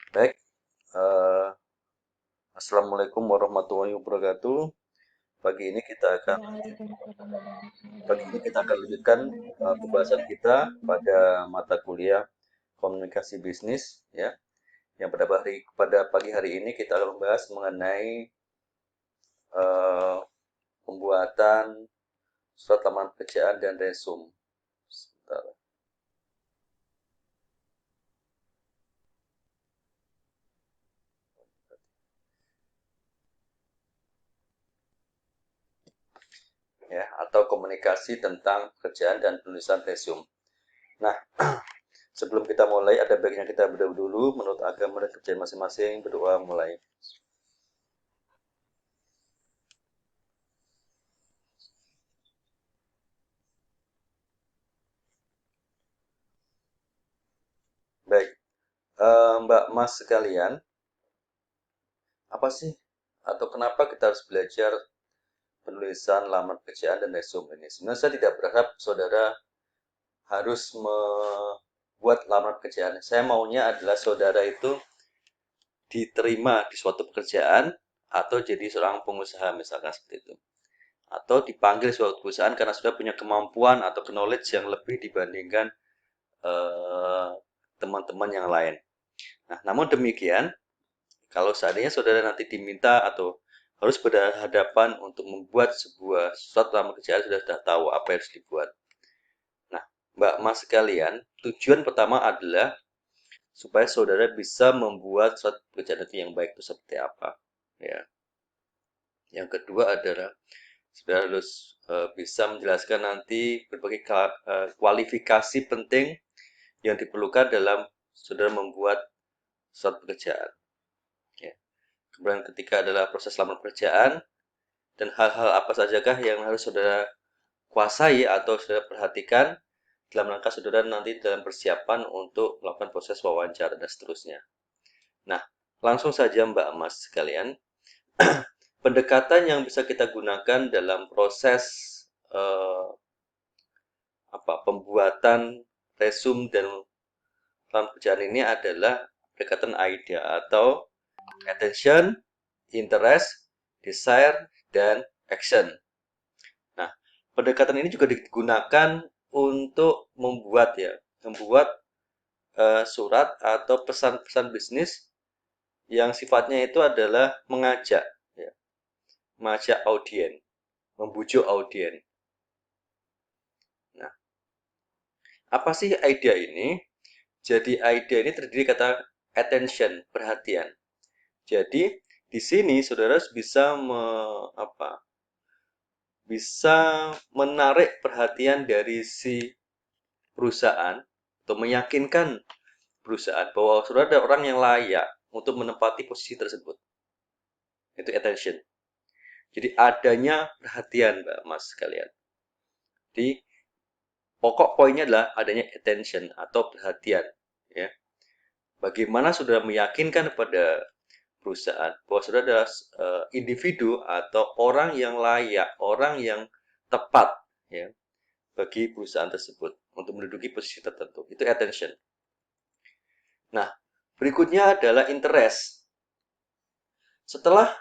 Baik, eh, Assalamualaikum warahmatullahi wabarakatuh. Pagi ini kita akan pagi ini kita akan lanjutkan pembahasan kita pada mata kuliah komunikasi bisnis, ya. Yang pada pagi hari ini kita akan membahas mengenai eh, pembuatan surat lamaran pekerjaan dan resume. Sebentar. Ya, atau komunikasi tentang pekerjaan dan penulisan resume. Nah, sebelum kita mulai, ada baiknya kita berdoa dulu menurut agama dan kepercayaan masing-masing. Berdoa mulai. Baik, Mbak Mas sekalian, apa sih atau kenapa kita harus belajar penulisan lamar pekerjaan dan resume ini? Sebenarnya saya tidak berharap saudara harus membuat lamar pekerjaan. Saya maunya adalah saudara itu diterima di suatu pekerjaan atau jadi seorang pengusaha misalkan seperti itu. Atau dipanggil suatu perusahaan karena sudah punya kemampuan atau knowledge yang lebih dibandingkan eh, teman-teman yang lain. Nah, namun demikian, kalau seandainya saudara nanti diminta atau harus berhadapan untuk membuat sebuah surat lamaran pekerjaan, sudah tahu apa yang harus dibuat. Nah, Mbak Mas sekalian, tujuan pertama adalah supaya saudara bisa membuat surat pekerjaan itu yang baik itu seperti apa. Ya. Yang kedua adalah saudara harus bisa menjelaskan nanti berbagai kualifikasi penting yang diperlukan dalam saudara membuat surat pekerjaan. Ya. Kemudian ketiga adalah proses lamaran pekerjaan dan hal-hal apa sajakah yang harus saudara kuasai atau saudara perhatikan dalam rangka saudara nanti dalam persiapan untuk melakukan proses wawancara dan seterusnya. Nah, langsung saja Mbak Mas sekalian, pendekatan yang bisa kita gunakan dalam proses eh, pembuatan resume dan lamaran pekerjaan ini adalah pendekatan idea atau attention, interest, desire, dan action. Nah, pendekatan ini juga digunakan untuk membuat surat atau pesan-pesan bisnis yang sifatnya itu adalah mengajak, ya, mengajak audien, membujuk audien. Nah, apa sih idea ini? Jadi idea ini terdiri kata attention, perhatian. Jadi di sini saudara bisa bisa menarik perhatian dari si perusahaan atau meyakinkan perusahaan bahwa saudara ada orang yang layak untuk menempati posisi tersebut. Itu attention. Jadi adanya perhatian, Mbak Mas sekalian. Jadi pokok poinnya adalah adanya attention atau perhatian, ya. Bagaimana saudara meyakinkan kepada perusahaan bahwa saudara adalah individu atau orang yang layak, orang yang tepat, ya, bagi perusahaan tersebut untuk menduduki posisi tertentu. Itu attention. Nah, berikutnya adalah interest. Setelah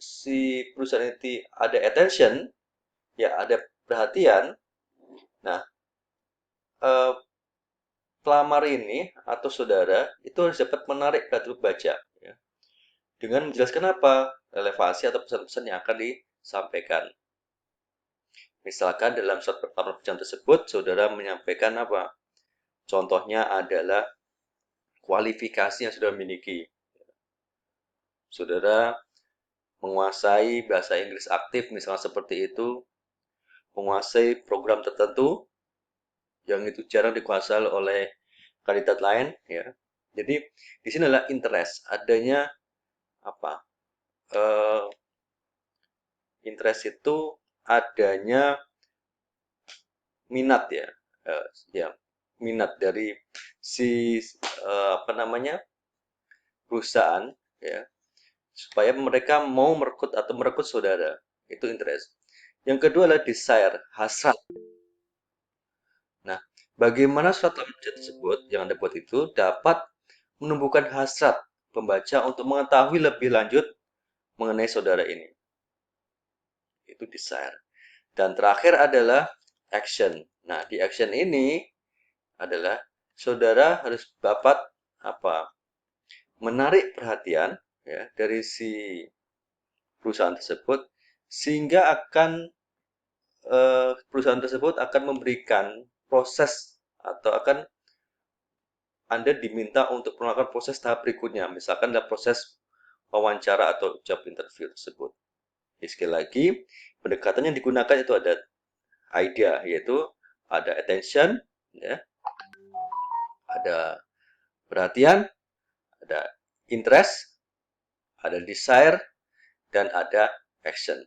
si perusahaan itu ada attention, ya ada perhatian. Nah, eh, pelamar ini atau saudara itu harus dapat menarik perhatian pembaca, ya, dengan menjelaskan apa relevasi atau pesan-pesan yang akan disampaikan. Misalkan dalam surat pertama pekerjaan tersebut, saudara menyampaikan apa? Contohnya adalah kualifikasi yang sudah miliki. Saudara menguasai bahasa Inggris aktif, misalnya seperti itu, menguasai program tertentu yang itu jarang dikuasai oleh kandidat lain, ya. Jadi di sini adalah interest, adanya apa? Uh, interest itu adanya minat, ya. Ya, minat dari si perusahaan, ya, supaya mereka mau merekrut saudara. Itu interest. Yang kedua adalah desire, hasrat. Nah, bagaimana surat lamaran kerja tersebut yang Anda buat itu dapat menumbuhkan hasrat pembaca untuk mengetahui lebih lanjut mengenai saudara ini. Itu desire. Dan terakhir adalah action. Nah, di action ini adalah saudara harus dapat apa? Menarik perhatian ya dari si perusahaan tersebut sehingga perusahaan tersebut akan memberikan proses atau akan Anda diminta untuk melakukan proses tahap berikutnya, misalkan dalam proses wawancara atau job interview tersebut. Jadi, sekali lagi, pendekatan yang digunakan itu ada idea, yaitu ada attention, ya, ada perhatian, ada interest, ada desire, dan ada action.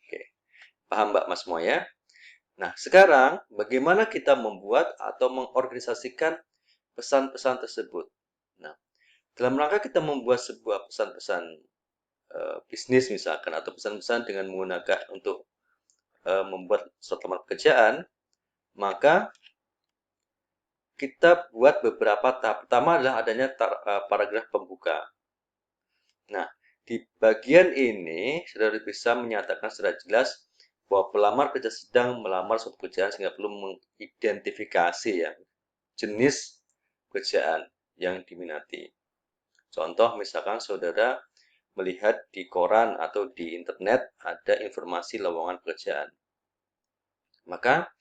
Oke, paham Mbak Mas semua ya? Nah, sekarang bagaimana kita membuat atau mengorganisasikan pesan-pesan tersebut? Nah, dalam rangka kita membuat sebuah pesan-pesan bisnis misalkan atau pesan-pesan dengan menggunakan untuk membuat suatu lamar pekerjaan, maka kita buat beberapa tahap. Pertama adalah adanya paragraf pembuka. Nah, di bagian ini saudara bisa menyatakan secara jelas bahwa pelamar kerja sedang melamar suatu pekerjaan sehingga perlu mengidentifikasi ya jenis pekerjaan yang diminati. Contoh misalkan saudara melihat di koran atau di internet ada informasi lowongan pekerjaan. Maka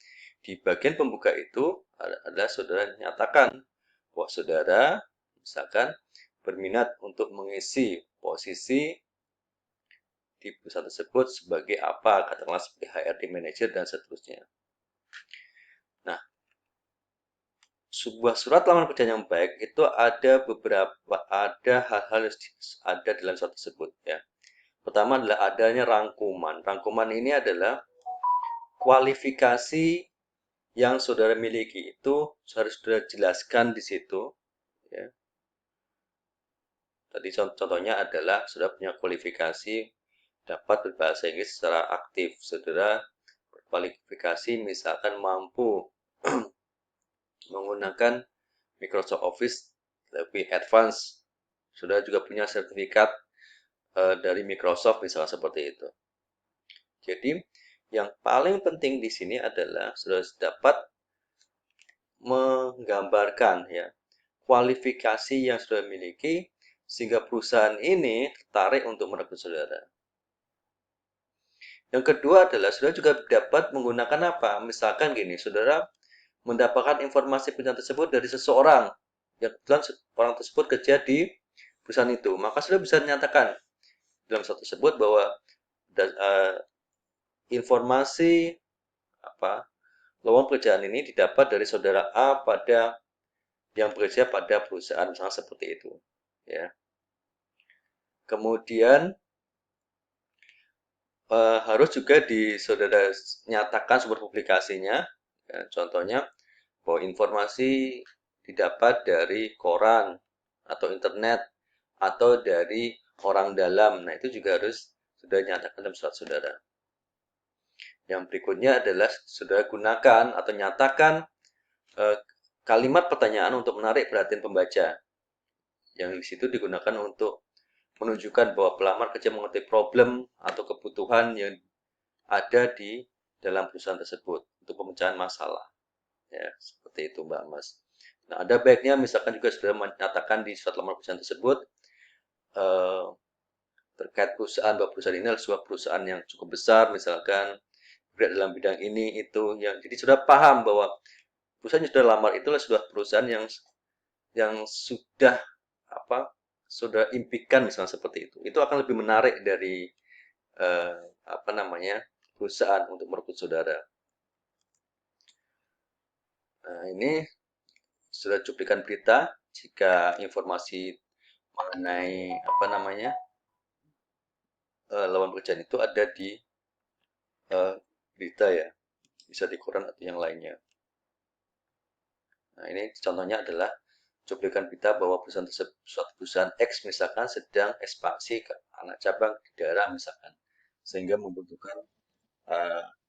di bagian pembuka itu adalah saudara nyatakan bahwa saudara misalkan berminat untuk mengisi posisi di perusahaan tersebut sebagai apa, katakanlah sebagai HRD manager dan seterusnya. Nah, sebuah surat lamaran kerja yang baik itu ada hal-hal yang ada dalam surat tersebut ya. Pertama adalah adanya rangkuman. Rangkuman ini adalah kualifikasi yang saudara miliki itu harus saudara jelaskan di situ ya. Tadi contohnya adalah saudara punya kualifikasi dapat berbahasa Inggris secara aktif. Saudara berkualifikasi misalkan mampu menggunakan Microsoft Office lebih advance. Saudara juga punya sertifikat dari Microsoft misalnya seperti itu. Jadi yang paling penting di sini adalah saudara dapat menggambarkan ya kualifikasi yang saudara miliki sehingga perusahaan ini tertarik untuk merekrut saudara. Yang kedua adalah saudara juga dapat menggunakan apa? Misalkan gini, saudara mendapatkan informasi pekerjaan tersebut dari seseorang yang kebetulan orang tersebut kerja di perusahaan itu. Maka saudara bisa menyatakan dalam surat tersebut bahwa informasi lowongan pekerjaan ini didapat dari saudara A yang bekerja pada perusahaan misalnya seperti itu ya. Kemudian harus juga saudara nyatakan sumber publikasinya ya, contohnya bahwa informasi didapat dari koran atau internet atau dari orang dalam. Nah, itu juga harus sudah nyatakan dalam surat saudara. Yang berikutnya adalah saudara gunakan atau nyatakan kalimat pertanyaan untuk menarik perhatian pembaca. Yang di situ digunakan untuk menunjukkan bahwa pelamar kerja mengerti problem atau kebutuhan yang ada di dalam perusahaan tersebut untuk pemecahan masalah. Ya, seperti itu Mbak Mas. Nah, ada baiknya misalkan juga sudah menyatakan di surat lamar perusahaan tersebut terkait perusahaan bahwa perusahaan ini adalah sebuah perusahaan yang cukup besar misalkan bergerak dalam bidang ini itu yang jadi sudah paham bahwa perusahaan yang sudah lamar itu adalah sebuah perusahaan yang sudah sudah impikan misalnya seperti itu akan lebih menarik dari perusahaan untuk merekrut saudara. Nah, ini sudah cuplikan berita jika informasi mengenai lowongan pekerjaan itu ada di berita ya, bisa di koran atau yang lainnya. Nah, ini contohnya adalah cuplikan berita bahwa suatu perusahaan X misalkan sedang ekspansi ke anak cabang di daerah misalkan, sehingga membutuhkan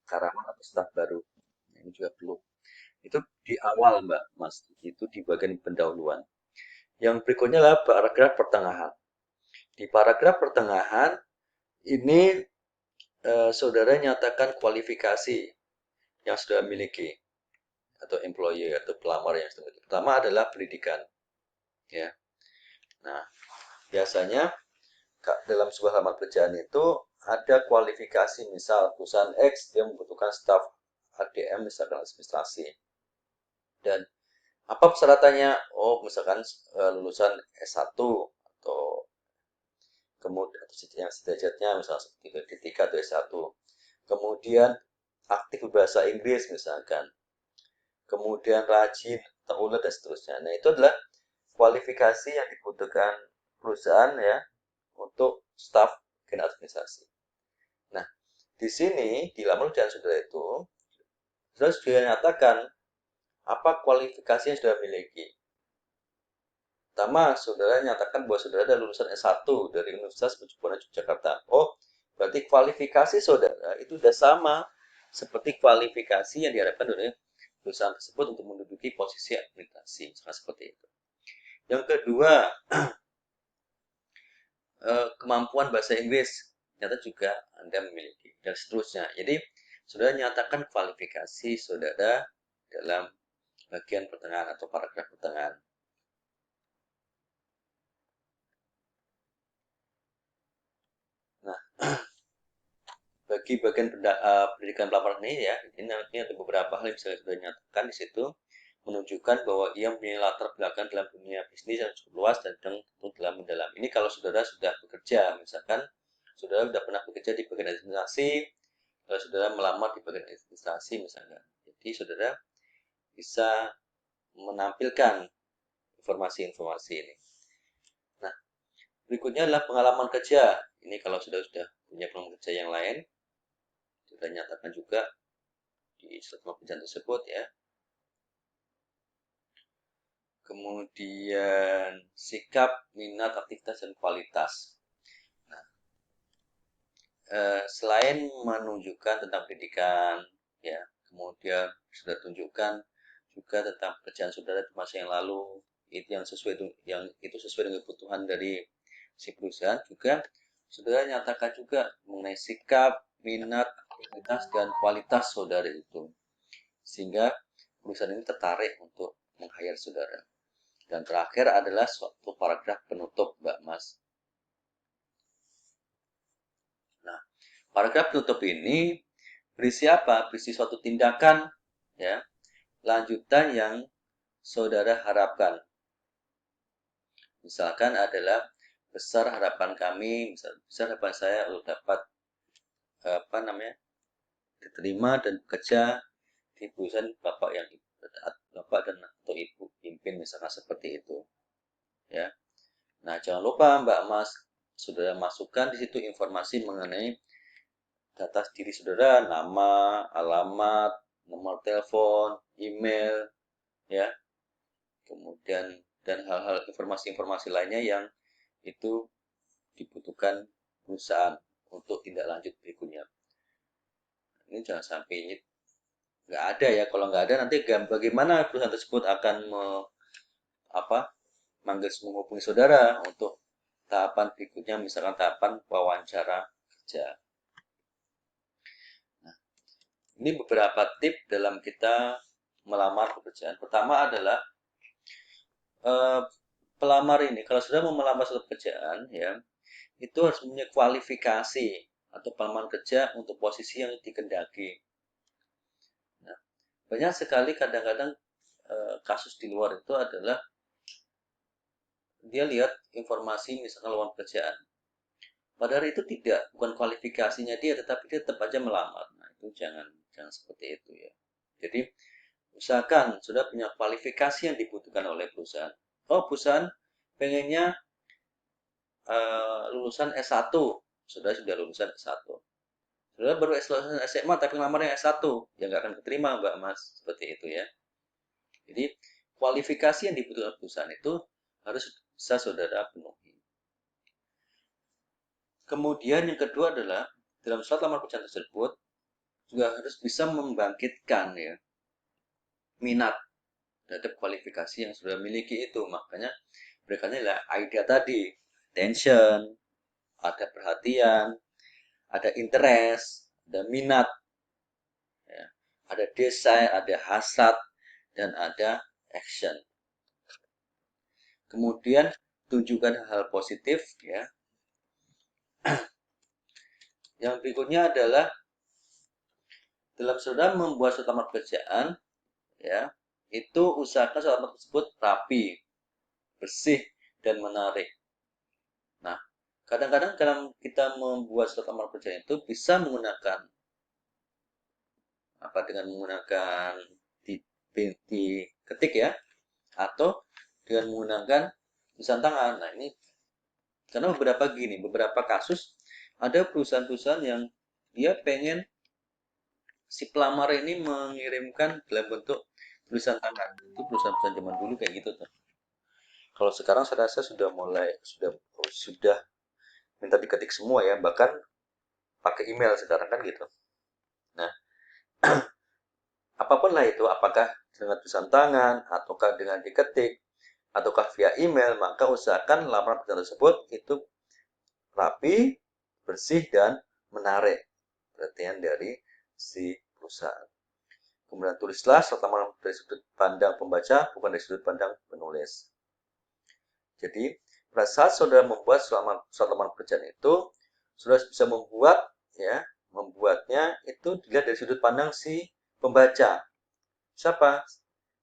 karyawan atau staf baru. Ini juga perlu. Itu di awal Mbak Mas, itu di bagian pendahuluan. Yang berikutnya adalah paragraf pertengahan. Di paragraf pertengahan ini saudara nyatakan kualifikasi yang sudah miliki atau employee atau pelamar yang sudah miliki. Pertama adalah pendidikan, ya. Nah, biasanya dalam sebuah lamar kerjaan itu ada kualifikasi, misal perusahaan X dia membutuhkan staf ADM misalkan administrasi, dan apa persyaratannya? Oh, misalkan lulusan S1 atau kemudian yang sederajatnya misalnya seperti D3 atau S1. Kemudian aktif berbahasa Inggris misalkan. Kemudian rajin, taulat dan seterusnya. Nah, itu adalah kualifikasi yang dibutuhkan perusahaan ya untuk staf gen administrasi. Nah, di sini di lamar kerjaan saudara itu saudara sudah nyatakan apa kualifikasi yang sudah miliki. Pertama, saudara nyatakan bahwa saudara ada lulusan S1 dari Universitas Penjumpanan Yogyakarta. Oh, berarti kualifikasi saudara itu sudah sama seperti kualifikasi yang diharapkan oleh perusahaan tersebut untuk menduduki posisi administrasi, seperti itu. Yang kedua, kemampuan bahasa Inggris ternyata juga Anda memiliki, dan seterusnya. Jadi, saudara nyatakan kualifikasi saudara dalam bagian pertengahan atau paragraf pertengahan. Nah, bagi bagian pendidikan pelamar ini ya, ini ada beberapa hal yang bisa sudah nyatakan di situ, menunjukkan bahwa ia mempunyai latar belakang dalam dunia bisnis yang cukup luas dan tentu dalam mendalam. Ini kalau saudara sudah bekerja, misalkan saudara sudah pernah bekerja di bagian administrasi, kalau saudara melamar di bagian administrasi misalnya, jadi saudara bisa menampilkan informasi-informasi ini. Nah, berikutnya adalah pengalaman kerja. Ini kalau sudah punya pengalaman kerja yang lain, sudah nyatakan juga di surat pekerjaan tersebut ya. Kemudian sikap, minat, aktivitas, dan kualitas. Nah, selain menunjukkan tentang pendidikan, ya, kemudian sudah tunjukkan juga tentang pekerjaan saudara di masa yang lalu, itu yang sesuai dengan kebutuhan dari si perusahaan. Juga saudara nyatakan juga mengenai sikap, minat, aktivitas, dan kualitas saudara itu, sehingga perusahaan ini tertarik untuk meng-hire saudara. Dan terakhir adalah suatu paragraf penutup, Mbak Mas. Nah, paragraf penutup ini berisi apa? Berisi suatu tindakan, ya, lanjutan yang saudara harapkan. Misalkan adalah besar harapan kami, besar harapan saya untuk dapat diterima dan bekerja di perusahaan Bapak dan atau Ibu pimpin, misalkan seperti itu, ya. Nah, jangan lupa Mbak Mas, saudara masukkan di situ informasi mengenai data diri saudara, nama, alamat, nomor telepon, email, ya. Kemudian dan hal-hal informasi-informasi lainnya yang itu dibutuhkan perusahaan untuk tindak lanjut berikutnya. Ini jangan sampai ini nggak ada ya. Kalau nggak ada, nanti bagaimana perusahaan tersebut akan menghubungi saudara untuk tahapan berikutnya, misalkan tahapan wawancara kerja. Nah, ini beberapa tips dalam kita melamar pekerjaan. Pertama adalah pelamar ini, kalau sudah mau melamar suatu pekerjaan, ya, itu harus mempunyai kualifikasi atau pengalaman kerja untuk posisi yang dikehendaki. Nah, banyak sekali kadang-kadang kasus di luar itu adalah dia lihat informasi misalkan lowongan pekerjaan. Padahal itu bukan kualifikasinya dia, tetapi dia tetap aja melamar. Nah, itu jangan seperti itu ya. Jadi, usahakan sudah punya kualifikasi yang dibutuhkan oleh perusahaan. Oh, perusahaan pengennya lulusan S1, sudah lulusan S1. Sudah baru lulusan SMA tapi ngelamarnya S1, ya nggak akan diterima Mbak Mas, seperti itu ya. Jadi, kualifikasi yang dibutuhkan perusahaan itu harus bisa saudara penuhi. Kemudian yang kedua adalah dalam surat lamar pekerjaan tersebut juga harus bisa membangkitkan ya minat terhadap kualifikasi yang sudah miliki itu. Makanya Berikannya adalah idea tadi, attention, ada perhatian, ada interest, ada minat, ya, ada desire, ada hasrat, dan ada action. Kemudian tunjukkan hal positif, ya. Yang berikutnya adalah dalam saudara membuat suatu lamar pekerjaan, ya, itu usahakan suatu lamar tersebut rapi, bersih, dan menarik. Nah, kadang-kadang dalam kita membuat suatu lamar pekerjaan itu bisa menggunakan dengan menggunakan di ketik, ya, atau dengan menggunakan tulisan tangan. Nah, ini karena beberapa kasus ada perusahaan-perusahaan yang dia pengen si pelamar ini mengirimkan dalam bentuk tulisan tangan. Itu perusahaan-perusahaan zaman dulu kayak gitu tuh. Kalau sekarang saya rasa sudah sudah minta diketik semua, ya, bahkan pakai email sekarang kan gitu. Nah, apapun lah itu, apakah dengan tulisan tangan ataukah dengan diketik ataukah via email, maka usahakan lamaran pekerjaan tersebut itu rapi, bersih, dan menarik perhatian dari si perusahaan. Kemudian tulislah surat lamaran dari sudut pandang pembaca, bukan dari sudut pandang penulis. Jadi, pada saat saudara membuat surat lamaran pekerjaan itu, saudara bisa membuatnya itu dilihat dari sudut pandang si pembaca. Siapa?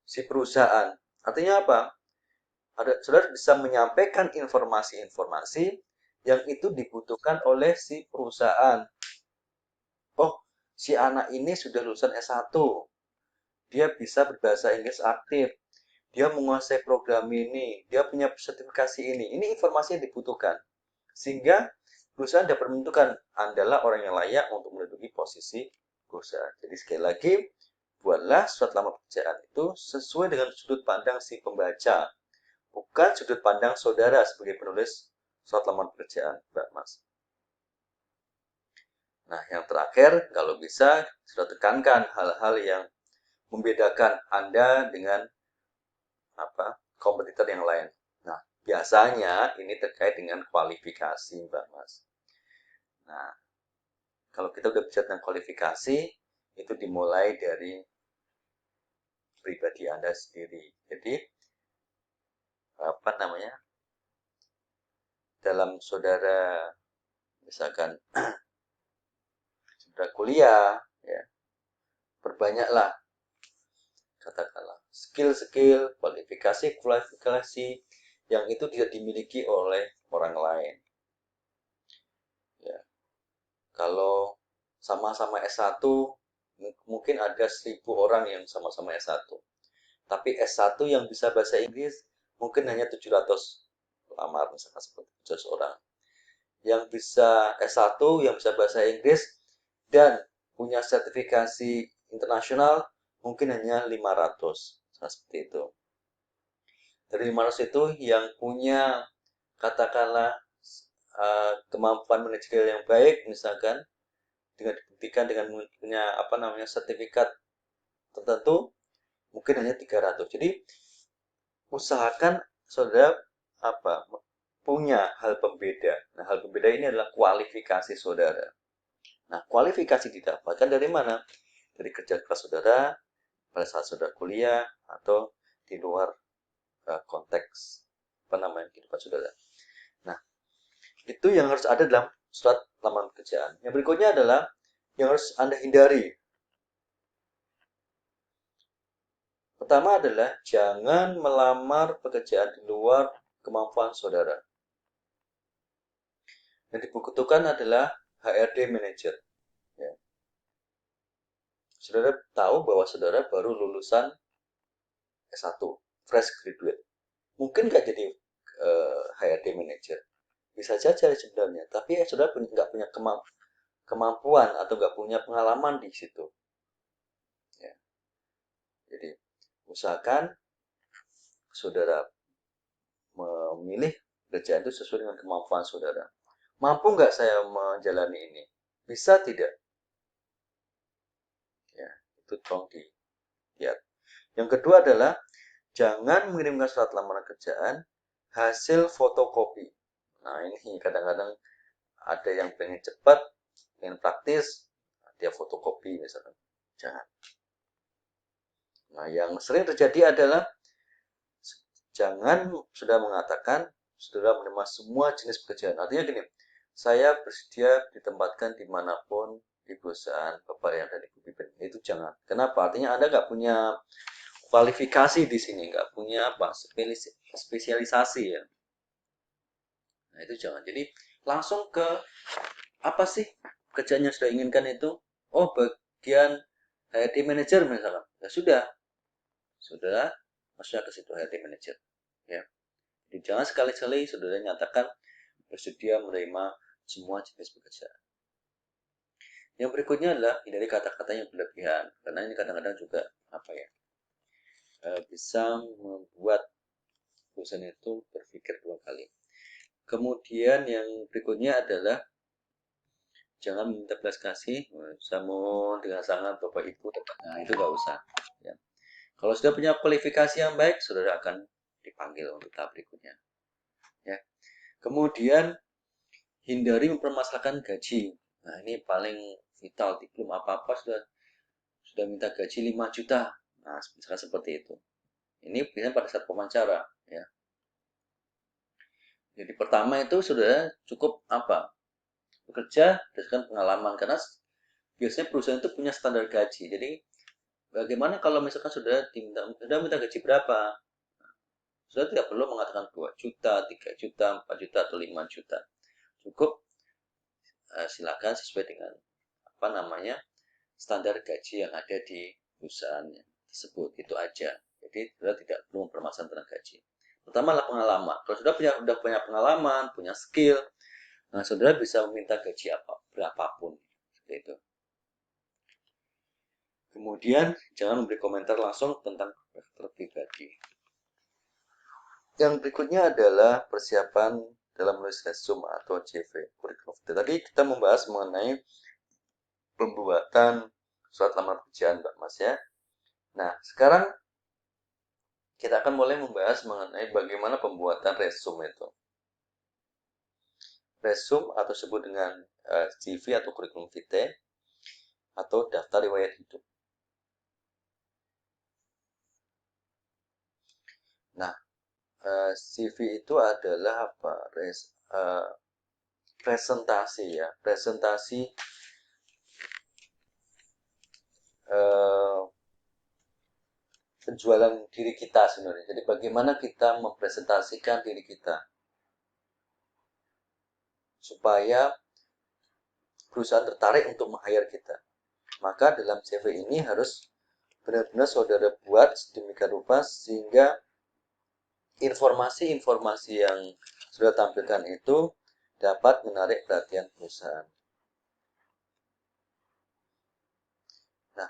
Si perusahaan. Artinya apa? Saudara bisa menyampaikan informasi-informasi yang itu dibutuhkan oleh si perusahaan. Oh, si anak ini sudah lulusan S1. Dia bisa berbahasa Inggris aktif. Dia menguasai program ini. Dia punya sertifikasi ini. Ini informasi yang dibutuhkan. Sehingga perusahaan dapat menentukan Andalah orang yang layak untuk menduduki posisi perusahaan. Jadi sekali lagi, buatlah surat lamar pekerjaan itu sesuai dengan sudut pandang si pembaca. Bukan sudut pandang saudara sebagai penulis surat lamaran pekerjaan, Mbak Mas. Nah, yang terakhir, kalau bisa, sudah tekankan hal-hal yang membedakan Anda dengan kompetitor yang lain. Nah, biasanya ini terkait dengan kualifikasi, Mbak Mas. Nah, kalau kita udah bicara tentang kualifikasi, itu dimulai dari pribadi Anda sendiri. Jadi, dalam saudara, misalkan saudara kuliah, ya, perbanyaklah katakanlah skill-skill, kualifikasi yang itu tidak dimiliki oleh orang lain. Ya. Kalau sama-sama S1, mungkin ada 1.000 orang yang sama-sama S1. Tapi S1 yang bisa bahasa Inggris mungkin hanya 700 lamar, misalkan seperti 700 orang. Yang bisa S1, yang bisa bahasa Inggris dan punya sertifikasi internasional mungkin hanya 500. Seperti itu. Dari 500 itu yang punya katakanlah kemampuan manajerial yang baik, misalkan dengan dibuktikan dengan punya sertifikat tertentu, mungkin hanya 300. Jadi usahakan saudara punya hal pembeda. Nah, hal pembeda ini adalah kualifikasi saudara. Nah, kualifikasi didapatkan dari mana? Dari kerja keras saudara pada saat saudara kuliah atau di luar konteks kehidupan saudara. Nah, itu yang harus ada dalam surat lamaran pekerjaan. Yang berikutnya adalah yang harus Anda hindari. Pertama adalah jangan melamar pekerjaan di luar kemampuan saudara. Yang dibutuhkan adalah HRD manager. Ya. Saudara tahu bahwa saudara baru lulusan S1, fresh graduate. Mungkin nggak jadi HRD manager. Bisa saja sebenarnya, tapi saudara nggak punya kemampuan atau nggak punya pengalaman di situ. Ya. Jadi usahakan saudara memilih pekerjaan itu sesuai dengan kemampuan saudara. Mampu nggak saya menjalani ini? Bisa tidak? Ya, itu tolong dilihat. Yang kedua adalah jangan mengirimkan surat lamaran kerjaan hasil fotokopi. Nah, ini kadang-kadang ada yang pengen cepat, pengen praktis, dia fotokopi misalkan. Jangan. Nah, yang sering terjadi adalah jangan sudah mengatakan sudah menerima semua jenis pekerjaan. Artinya gini, saya bersedia ditempatkan dimanapun di perusahaan Bapak yang dari pimpin. Itu jangan. Kenapa? Artinya Anda nggak punya kualifikasi di sini, nggak punya apa spesialisasi ya. Nah, itu jangan. Jadi langsung ke apa sih kerjaan yang sudah inginkan itu? Oh, bagian HRD manager misalkan. Ya sudah, maksudnya ke situ HRD manager. Ya. Jadi jangan sekali-kali saudara nyatakan bersedia menerima semua jenis pekerjaan. Yang berikutnya adalah hindari kata-kata yang berlebihan, karena ini kadang-kadang juga apa ya bisa membuat perusahaan itu berpikir dua kali. Kemudian yang berikutnya adalah jangan minta belas kasih, samun dengan sangat bapak ibu, nah itu nggak usah. Ya. Kalau sudah punya kualifikasi yang baik, saudara akan dipanggil untuk tahap berikutnya. Ya. Kemudian hindari mempermasalahkan gaji. Nah, ini paling vital. Belum apa-apa sudah minta gaji 5 juta. Nah, misalkan seperti itu. Ini biasanya pada saat wawancara, ya. Jadi pertama itu sudah cukup apa? Bekerja berdasarkan pengalaman, karena biasanya perusahaan itu punya standar gaji. Jadi bagaimana kalau misalkan sudah minta gaji berapa? Sudah tidak perlu mengatakan 2 juta, 3 juta, 4 juta, atau 5 juta. Cukup silakan sesuai dengan apa namanya standar gaji yang ada di perusahaan tersebut, itu aja. Jadi sudah tidak perlu mempermasalahkan tentang gaji. Pertama adalah pengalaman. Kalau sudah punya pengalaman, punya skill, nah saudara bisa meminta gaji berapapun, seperti itu. Kemudian jangan memberi komentar langsung tentang karakter pribadi. Yang berikutnya adalah persiapan dalam menulis resume atau CV, curriculum. Tadi kita membahas mengenai pembuatan surat lamar pekerjaan, Mbak Mas ya. Nah, sekarang kita akan mulai membahas mengenai bagaimana pembuatan resume itu. Resume atau disebut dengan CV atau curriculum vitae atau daftar riwayat hidup. Nah, CV itu adalah apa? Presentasi ya, presentasi penjualan diri kita sebenarnya. Jadi bagaimana kita mempresentasikan diri kita supaya perusahaan tertarik untuk meng-hire kita. Maka dalam CV ini harus benar-benar saudara buat sedemikian rupa sehingga informasi-informasi yang sudah tampilkan itu dapat menarik perhatian perusahaan. Nah,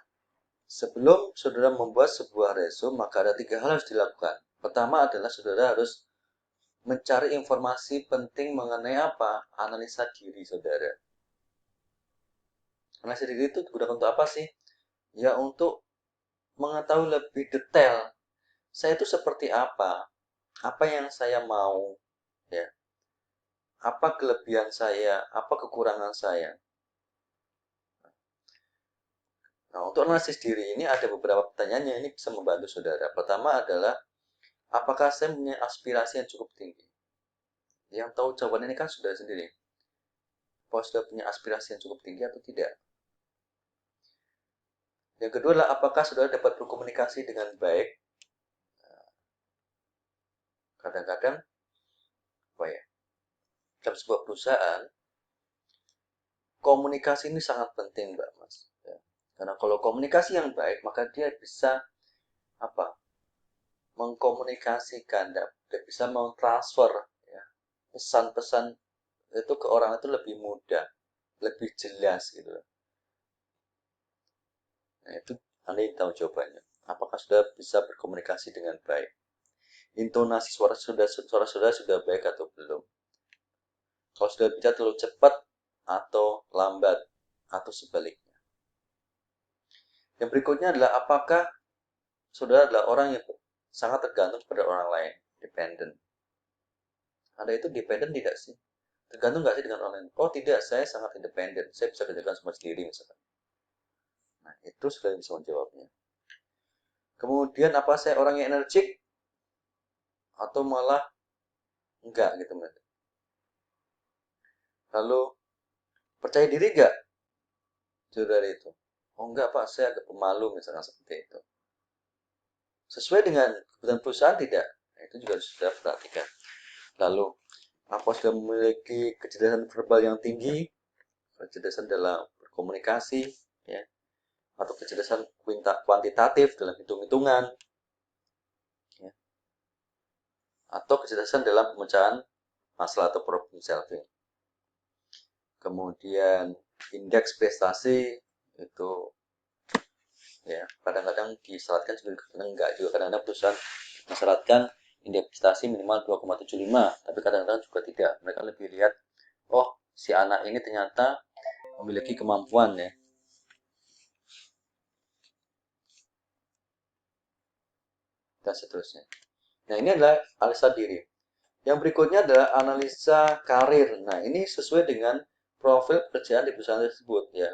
sebelum saudara membuat sebuah resume, maka ada 3 hal yang harus dilakukan. Pertama adalah saudara harus mencari informasi penting mengenai apa? Analisa diri saudara. Analisa diri itu digunakan untuk apa sih? Ya untuk mengetahui lebih detail saya itu seperti apa yang saya mau, ya, apa kelebihan saya, apa kekurangan saya. Nah, untuk analisis diri ini ada beberapa pertanyaan yang ini bisa membantu saudara. Pertama adalah, apakah saya punya aspirasi yang cukup tinggi? Yang tahu jawaban ini kan sudah sendiri. Apakah sudah punya aspirasi yang cukup tinggi atau tidak? Yang kedua adalah, apakah saudara dapat berkomunikasi dengan baik? Kadang-kadang, apa ya, dalam sebuah perusahaan, komunikasi ini sangat penting, Mbak Mas. Ya. Karena kalau komunikasi yang baik, maka dia bisa apa? Mengkomunikasikan dan bisa mentransfer ya, pesan-pesan itu ke orang itu lebih mudah, lebih jelas gitu. Nah, itu Anda tahu jawabannya. Apakah sudah bisa berkomunikasi dengan baik? Intonasi suara sudah baik atau belum? Kalau sudah bicara terlalu cepat atau lambat atau sebaliknya. Yang berikutnya adalah apakah saudara adalah orang yang sangat tergantung pada orang lain, dependent. Anda itu dependen tidak sih? Tergantung nggak sih dengan orang lain? Oh tidak, saya sangat independen. Saya bisa kerjakan semua sendiri misalkan. Nah, itu sudah bisa menjawabnya. Kemudian apa saya orang yang energik atau malah enggak gitu Mas. Lalu percaya diri enggak dari itu? Oh enggak Pak, saya agak pemalu misalkan seperti itu. Sesuai dengan kebutuhan perusahaan tidak? Nah, itu juga sudah perhatikan. Lalu apa sudah memiliki kecerdasan verbal yang tinggi, kecerdasan dalam berkomunikasi, ya, atau kecerdasan kuantitatif dalam hitung-hitungan, ya, atau kecerdasan dalam pemecahan masalah atau problem solving. Kemudian indeks prestasi itu ya kadang-kadang disyaratkan juga kadang enggak juga kadang-kadang perusahaan mensyaratkan indeks prestasi minimal 2,75 tapi kadang-kadang juga tidak. Mereka lebih lihat oh si anak ini ternyata memiliki kemampuan ya. Dan seterusnya. Nah, ini adalah analisa diri. Yang berikutnya adalah analisa karir. Nah, ini sesuai dengan profil pekerjaan di perusahaan tersebut ya.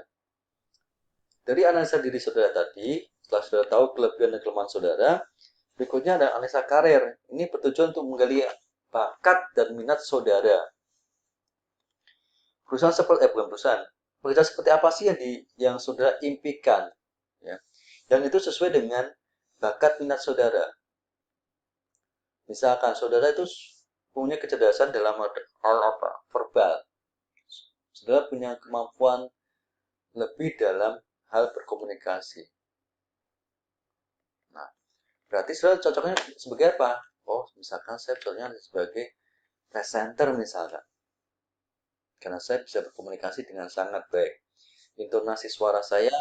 Dari analisa diri saudara tadi, setelah saudara tahu kelebihan dan kelemahan saudara, berikutnya ada analisa karir. Ini bertujuan untuk menggali bakat dan minat saudara. Perusahaan seperti bukan perusahaan. Pekerjaan seperti apa sih yang saudara impikan? Ya. Dan itu sesuai dengan bakat minat saudara. Misalkan saudara itu punya kecerdasan dalam hal apa? Verbal. Saudara punya kemampuan lebih dalam hal berkomunikasi. Nah, berarti saudara cocoknya sebagai apa? Oh, misalkan saya cocoknya sebagai presenter misalkan. Karena saya bisa berkomunikasi dengan sangat baik. Intonasi suara saya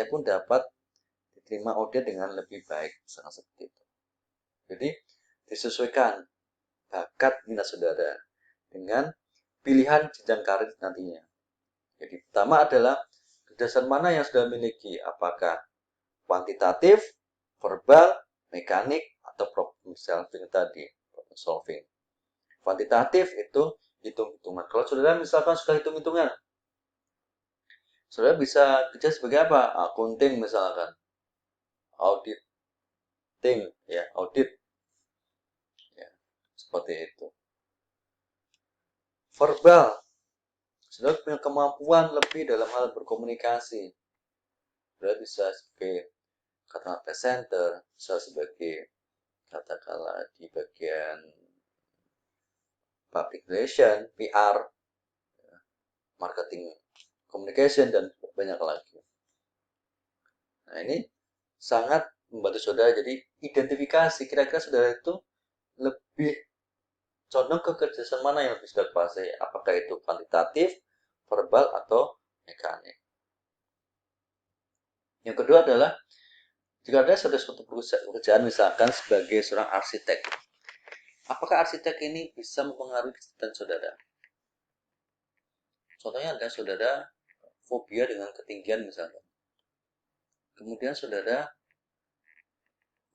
pun dapat diterima audiens dengan lebih baik, misalkan seperti itu. Jadi, disesuaikan bakat minat saudara dengan pilihan jenjang karir nantinya. Jadi pertama adalah kecerdasan mana yang sudah miliki, apakah kuantitatif, verbal, mekanik, atau problem solving tadi. Problem solving. Kuantitatif itu hitung-hitungan. Kalau saudara misalkan sudah hitung-hitungan, saudara bisa kerja sebagai apa? Accounting misalkan, auditing, ya audit, ya seperti itu. Verbal, saudara punya kemampuan lebih dalam hal berkomunikasi. Saudara bisa sebagai katakanlah presenter, bisa sebagai katakanlah di bagian public relation, PR, marketing communication, dan banyak lagi. Nah, ini sangat membantu saudara. Jadi, identifikasi kira-kira saudara itu lebih condong ke kecerdasan mana yang lebih saudara kuasai. Apakah itu kuantitatif, verbal, atau mekanik. Yang kedua adalah jika ada suatu pekerjaan misalkan sebagai seorang arsitek, apakah arsitek ini bisa mempengaruhi kecerdasan saudara? Contohnya ada saudara fobia dengan ketinggian misalnya. Kemudian saudara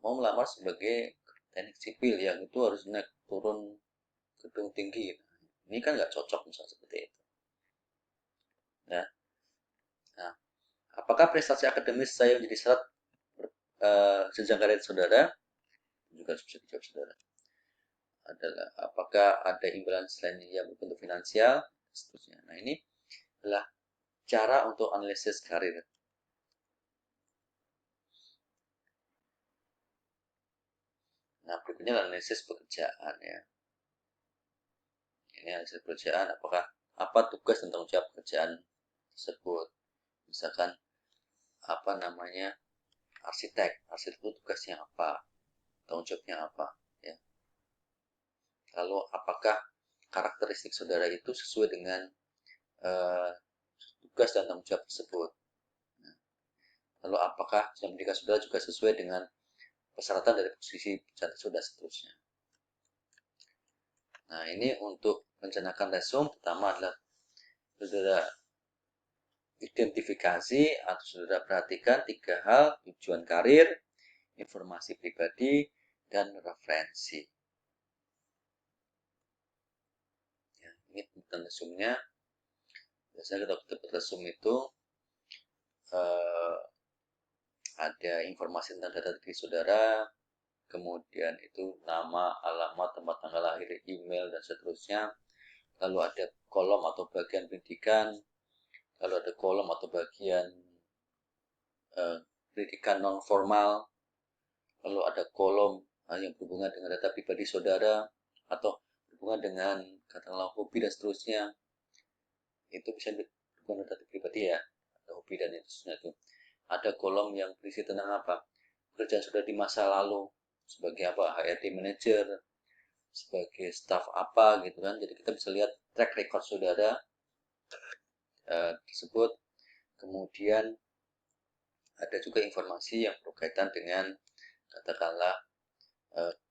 mau melamar sebagai teknik sipil yang itu harus naik turun gedung tinggi. Ini kan nggak cocok misalnya seperti itu. Ya. Nah, apakah prestasi akademis saya menjadi syarat jenjang karir saudara? Juga bisa dijawab saudara. Adalah apakah ada imbalan selain yang berbentuk finansial, seterusnya. Nah, ini adalah cara untuk analisis karir. Nah, berikutnya analisis pekerjaan ya. Ini analisis pekerjaan, apakah apa tugas dan tanggung jawab pekerjaan tersebut. Misalkan apa namanya arsitek itu tugasnya apa, tanggung jawabnya apa ya. Lalu apakah karakteristik saudara itu sesuai dengan tugas dan tanggung jawab tersebut. Nah, lalu apakah jenjang pendidikan saudara juga sesuai dengan persyaratan dari posisi pekerjaan saudara seterusnya. Nah, ini untuk merencanakan resume pertama adalah saudara identifikasi atau saudara perhatikan 3 hal: tujuan karir, informasi pribadi, dan referensi. dan resume-nya. Biasanya kita dapat resume itu ada informasi tentang data diri saudara, kemudian itu nama, alamat, tempat tanggal lahir, email, dan seterusnya. Lalu ada kolom atau bagian pendidikan, lalu ada kolom atau bagian pendidikan non formal, lalu ada kolom yang berhubungan dengan data pribadi saudara atau berhubungan dengan katakanlah hobi dan seterusnya. Itu bisa berhubungan dengan data pribadi ya, ada hobi dan seterusnya itu. Ada kolom yang berisi tentang apa? Kerjaan sudah di masa lalu, sebagai apa? HRD manager, sebagai staff apa gitu kan. Jadi kita bisa lihat track record saudara tersebut. Kemudian ada juga informasi yang berkaitan dengan katakanlah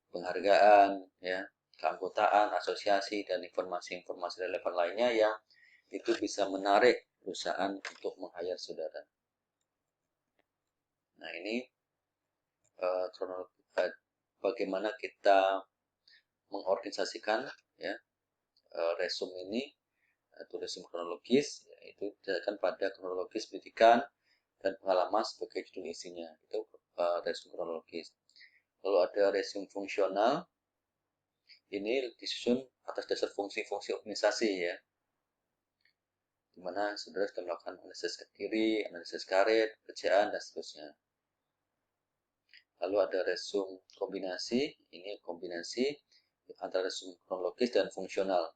penghargaan ya, keanggotaan, asosiasi, dan informasi-informasi relevan lainnya yang itu bisa menarik perusahaan untuk meng-hire saudara. Nah, ini bagaimana kita mengorganisasikan ya resume ini atau resume kronologis, yaitu didasarkan pada kronologis pendidikan dan pengalaman sebagai judul isinya. Itu resume kronologis. Lalu ada resume fungsional. Ini disusun atas dasar fungsi-fungsi organisasi ya, dimana saudara sudah melakukan analisis diri, analisis karir, pekerjaan, dan seterusnya. Lalu ada resume kombinasi. Ini kombinasi antara resume kronologis dan fungsional,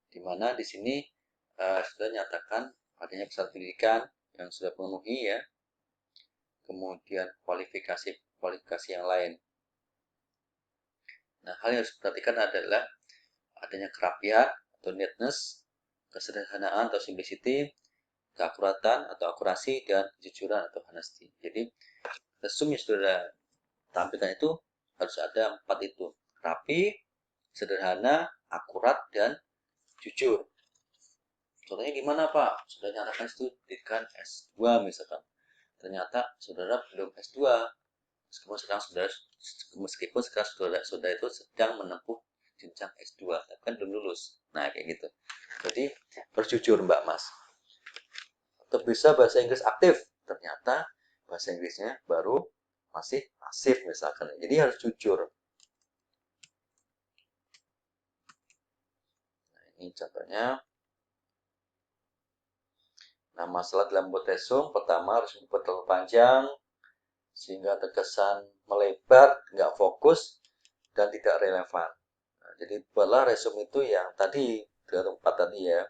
dimana di sini sudah nyatakan adanya peserta pendidikan yang sudah memenuhi ya, kemudian kualifikasi yang lain. Nah, hal yang harus diperhatikan adalah adanya kerapian atau neatness, kesederhanaan atau simplicity, keakuratan atau akurasi, dan kejujuran atau honesty. Jadi resume yang sudah tampilkan itu harus ada 4 itu: rapi, sederhana, akurat, dan jujur. Contohnya gimana Pak? Sudah nyatakan pendidikan S2 misalkan, ternyata saudara belum S2, meskipun sekarang saudara itu sedang menempuh jenjang S2, kan belum lulus. Nah, kayak gitu. Jadi harus jujur Mbak Mas. Atau bisa bahasa Inggris aktif, ternyata bahasa Inggrisnya baru masih pasif misalkan. Jadi harus jujur. Nah, ini contohnya. Nah, masalah dalam membuat resume, pertama harus membuat terlalu panjang sehingga terkesan melebar, nggak fokus, dan tidak relevan. Nah, jadi buatlah resume itu yang tadi, 3 tempat tadi ya.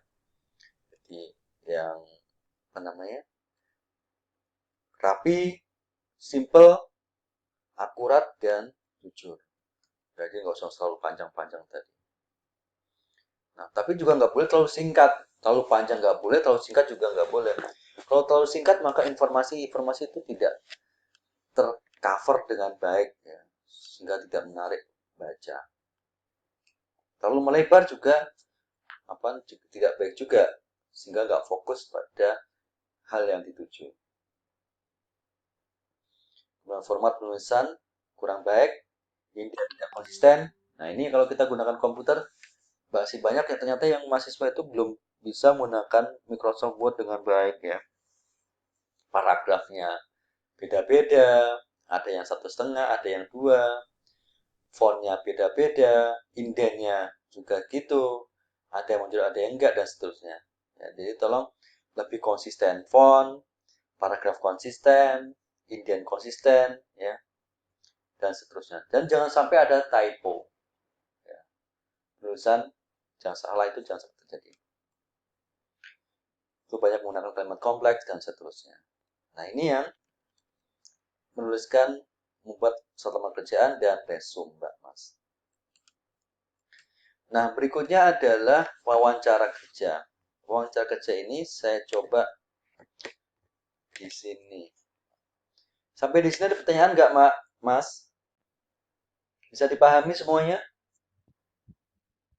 Jadi yang apa namanya? Rapi, simple, akurat, dan jujur. Jadi nggak usah terlalu panjang-panjang tadi. Nah, tapi juga nggak boleh terlalu singkat. Terlalu panjang nggak boleh, terlalu singkat juga nggak boleh. Kalau terlalu singkat, maka informasi itu tidak tercover dengan baik, ya, sehingga tidak menarik baca. Terlalu melebar juga tidak baik juga, sehingga nggak fokus pada hal yang dituju. Format penulisan kurang baik, ini tidak konsisten. Nah, ini kalau kita gunakan komputer, masih banyak yang ternyata yang mahasiswa itu belum bisa menggunakan Microsoft Word dengan baik ya. Paragrafnya beda-beda, ada yang 1,5, ada yang 2, fontnya beda-beda, indennya juga gitu, ada yang muncul, ada yang enggak, dan seterusnya. Ya, jadi tolong lebih konsisten, font, paragraf konsisten, inden konsisten, ya, dan seterusnya. Dan jangan sampai ada typo. Ya. Tulisan jangan salah, itu jangan sampai terjadi. Itu banyak menggunakan kalimat kompleks dan seterusnya. Nah, ini yang menuliskan, membuat suatu pekerjaan dan resume, Mbak Mas. Nah, berikutnya adalah wawancara kerja. Wawancara kerja ini saya coba di sini. Sampai di sini ada pertanyaan nggak, Mas? Bisa dipahami semuanya?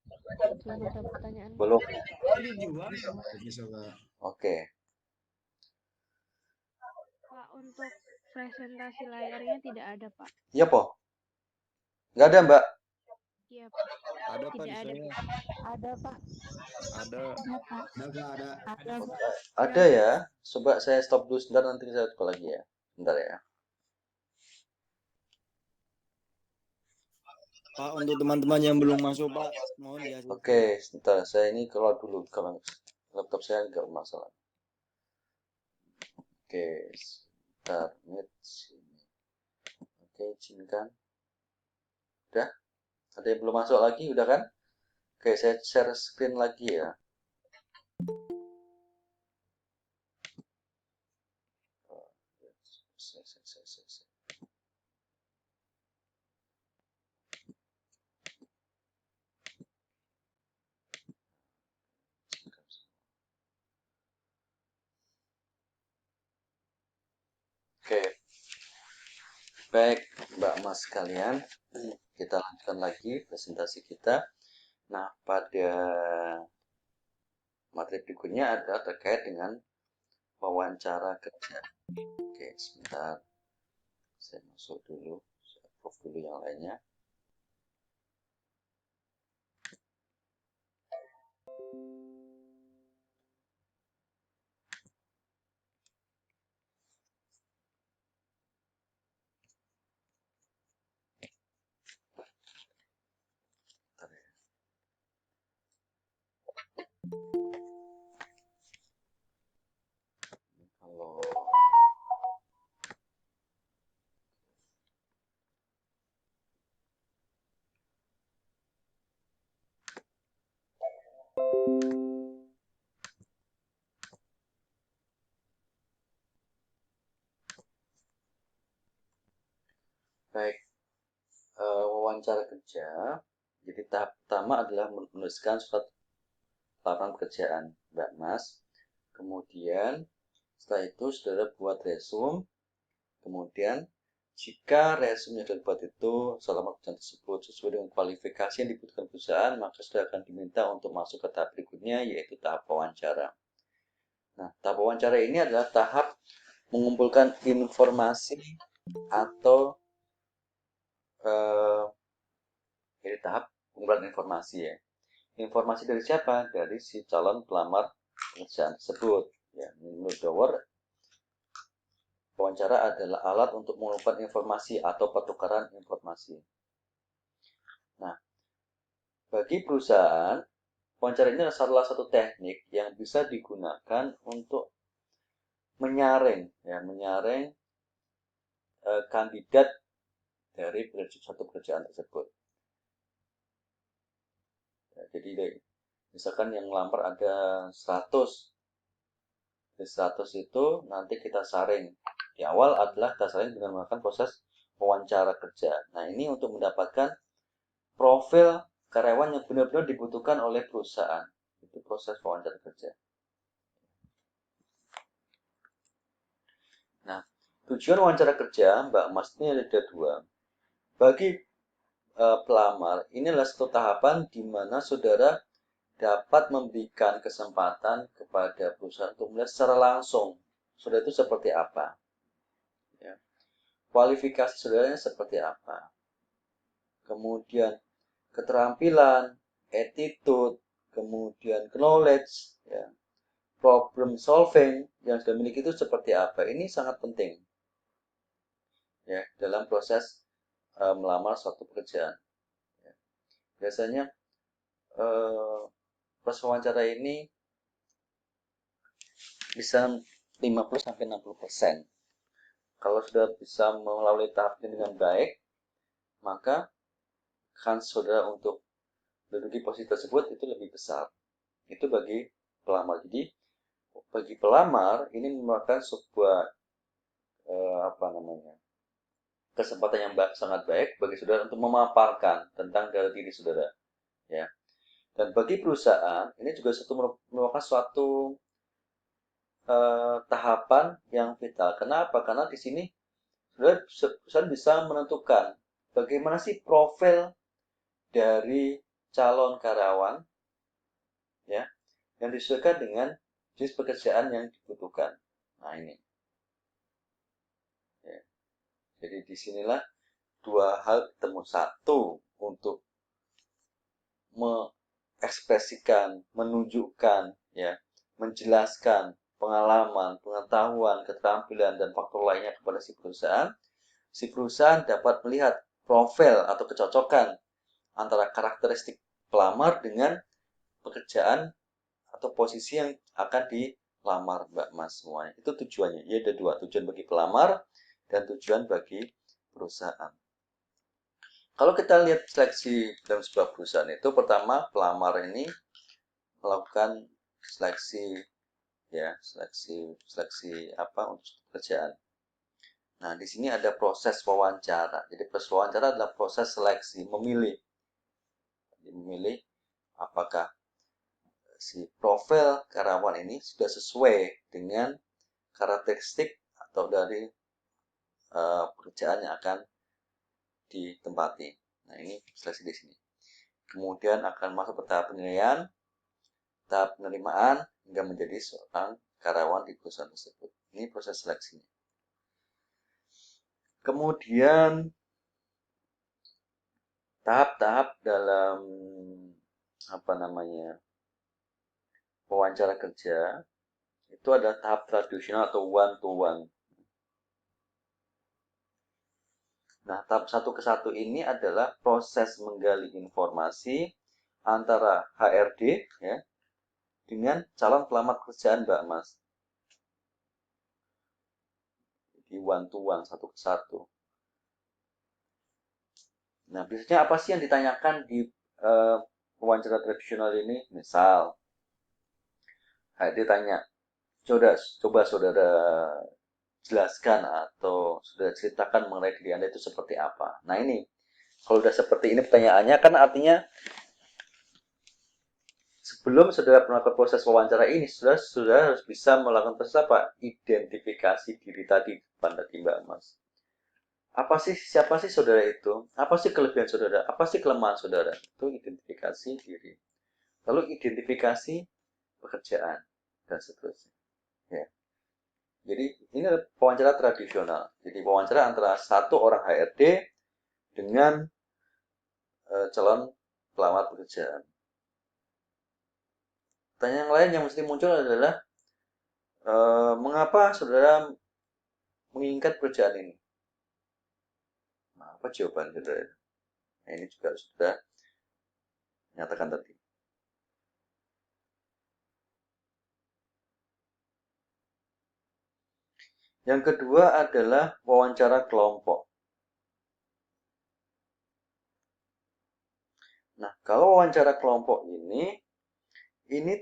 Belum ada pertanyaan. Belum. Bisa, Pak. Oke. Pak, untuk presentasi layarnya tidak ada, Pak. Iya, Po. Nggak ada, Mbak? Iya, Pak. Ada Pak di Tidak ada, saya. Bu. Ada Pak. Ada. Ada Pak. Ada Pak, ada. Ada Bu. Ada ya. Coba saya stop dulu sebentar, nanti saya coba lagi ya. Bentar ya. Pak, untuk teman-teman yang belum masuk Pak, mohon di ACC. Oke, sebentar. Saya ini keluar dulu kalau laptop saya nggak bermasalah. Oke, sebentar. Sini. Oke, izinkan. Udah? Ada yang belum masuk lagi? Udah kan? Oke, saya share screen lagi ya. Oke, baik Mbak Mas sekalian, kita lanjutkan lagi presentasi kita. Nah, pada materi berikutnya adalah terkait dengan wawancara kerja. Oke, sebentar. Saya masuk dulu, saya approve dulu yang lainnya. Bentar ya. Kalau baik, wawancara kerja. Jadi tahap pertama adalah menuliskan surat lamaran pekerjaan, Mbak Mas. Kemudian setelah itu saudara buat resume. Kemudian jika resume yang sudah dibuat itu selama pekerjaan tersebut sesuai dengan kualifikasi yang dibutuhkan perusahaan, maka sudah akan diminta untuk masuk ke tahap berikutnya, yaitu tahap wawancara. Nah, tahap wawancara ini adalah tahap mengumpulkan informasi atau jadi tahap pengumpulan informasi ya. Informasi dari siapa? Dari si calon pelamar pekerjaan tersebut. Ya, menurut Dower, wawancara adalah alat untuk mengumpulkan informasi atau pertukaran informasi. Nah, bagi perusahaan, wawancara ini adalah salah satu teknik yang bisa digunakan untuk menyaring kandidat dari satu pekerjaan tersebut. Ya, jadi misalkan yang melamar ada 100. Dari 100 itu nanti kita saring. Di awal adalah kita saring dengan melakukan proses wawancara kerja. Nah, ini untuk mendapatkan profil karyawan yang benar-benar dibutuhkan oleh perusahaan. Itu proses wawancara kerja. Nah, tujuan wawancara kerja, Mbak Mas, ini ada dua. Bagi pelamar, ini adalah satu tahapan di mana saudara dapat memberikan kesempatan kepada perusahaan untuk melihat secara langsung saudara itu seperti apa. Ya. Kualifikasi saudaranya seperti apa. Kemudian keterampilan, attitude, kemudian knowledge, ya, problem solving yang sudah dimiliki itu seperti apa. Ini sangat penting ya dalam proses melamar suatu pekerjaan. Ya. Biasanya proses wawancara ini bisa 50-60%. Kalau sudah bisa melalui tahap ini dengan baik, maka kans saudara untuk menduduki posisi tersebut itu lebih besar. Itu bagi pelamar. Jadi bagi pelamar ini merupakan sebuah kesempatan yang sangat baik bagi saudara untuk memaparkan tentang diri saudara, ya. Dan bagi perusahaan ini juga merupakan suatu tahapan yang vital. Kenapa? Karena di sini perusahaan bisa menentukan bagaimana sih profil dari calon karyawan, ya, yang disesuaikan dengan jenis pekerjaan yang dibutuhkan. Nah, ini. Ya. Jadi disinilah dua hal ketemu, satu untuk mengekspresikan, menunjukkan, ya, menjelaskan pengalaman, pengetahuan, keterampilan, dan faktor lainnya kepada si perusahaan dapat melihat profil atau kecocokan antara karakteristik pelamar dengan pekerjaan atau posisi yang akan dilamar, Mbak Mas, semuanya. Itu tujuannya. Ya, ada dua, tujuan bagi pelamar dan tujuan bagi perusahaan. Kalau kita lihat seleksi dalam sebuah perusahaan itu, pertama pelamar ini melakukan seleksi, ya, seleksi apa untuk pekerjaan. Nah, di sini ada proses wawancara. Jadi proses wawancara adalah proses seleksi, memilih apakah si profil karyawan ini sudah sesuai dengan karakteristik atau dari pekerjaan yang akan ditempati. Nah, ini seleksi di sini. Kemudian akan masuk ke tahap penilaian, tahap penerimaan, hingga menjadi seorang karyawan di perusahaan tersebut. Ini proses seleksinya. Kemudian tahap-tahap dalam wawancara kerja itu ada tahap tradisional atau one to one. Nah, tahap 1 ke 1 ini adalah proses menggali informasi antara HRD, ya, dengan calon pelamar pekerjaan, Mbak Mas. Jadi one to one, 1 ke 1. Nah, biasanya apa sih yang ditanyakan di wawancara tradisional ini? Misal, HRD tanya, coba saudara jelaskan atau sudah ceritakan mengenai diri Anda itu seperti apa. Nah, ini kalau sudah seperti ini pertanyaannya, kan artinya sebelum saudara melakukan proses wawancara ini, saudara harus bisa melakukan proses apa? Identifikasi diri tadi, Mbak Mas. Siapa sih saudara itu? Apa sih kelebihan saudara? Apa sih kelemahan saudara? Itu identifikasi diri. Lalu identifikasi pekerjaan dan seterusnya. Ya. Jadi ini adalah wawancara tradisional. Jadi wawancara antara satu orang HRD dengan calon pelamar pekerjaan. Pertanyaan yang lain yang mesti muncul adalah mengapa saudara menginginkan pekerjaan ini? Nah, apa jawaban saudara? Nah, ini juga sudah nyatakan tadi. Yang kedua adalah wawancara kelompok. Nah, kalau wawancara kelompok ini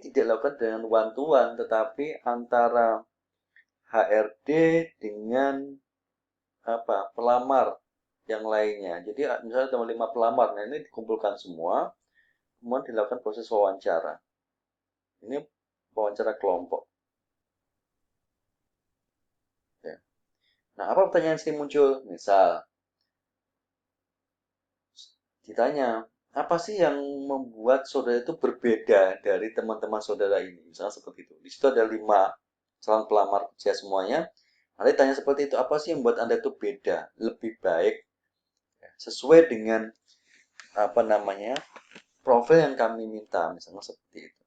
tidak dilakukan dengan one to one, tetapi antara HRD dengan pelamar yang lainnya. Jadi misalnya ada 5 pelamar, nah ini dikumpulkan semua, kemudian dilakukan proses wawancara. Ini wawancara kelompok. Ya. Nah, apa pertanyaan yang muncul? Misal, ditanya, apa sih yang membuat saudara itu berbeda dari teman-teman saudara ini? Misalnya seperti itu. Di situ ada 5 calon pelamar kerja semuanya. Nanti tanya seperti itu, apa sih yang membuat Anda itu beda, lebih baik, sesuai dengan profil yang kami minta, misalnya seperti itu.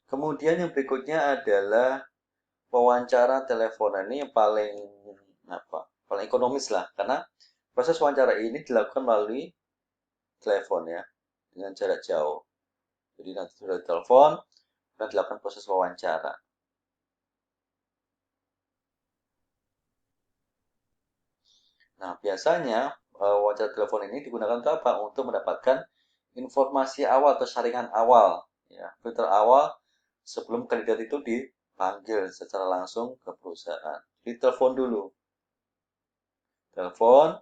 Kemudian yang berikutnya adalah wawancara teleponan. Ini yang paling ekonomis lah, karena proses wawancara ini dilakukan melalui telepon, ya, dengan jarak jauh. Jadi nanti sudah telepon dan dilakukan proses wawancara. Nah, biasanya wawancara telepon ini digunakan untuk apa? Untuk mendapatkan informasi awal atau saringan awal, ya, filter awal sebelum kandidat itu dipanggil secara langsung ke perusahaan. Jadi telepon dulu. Telepon,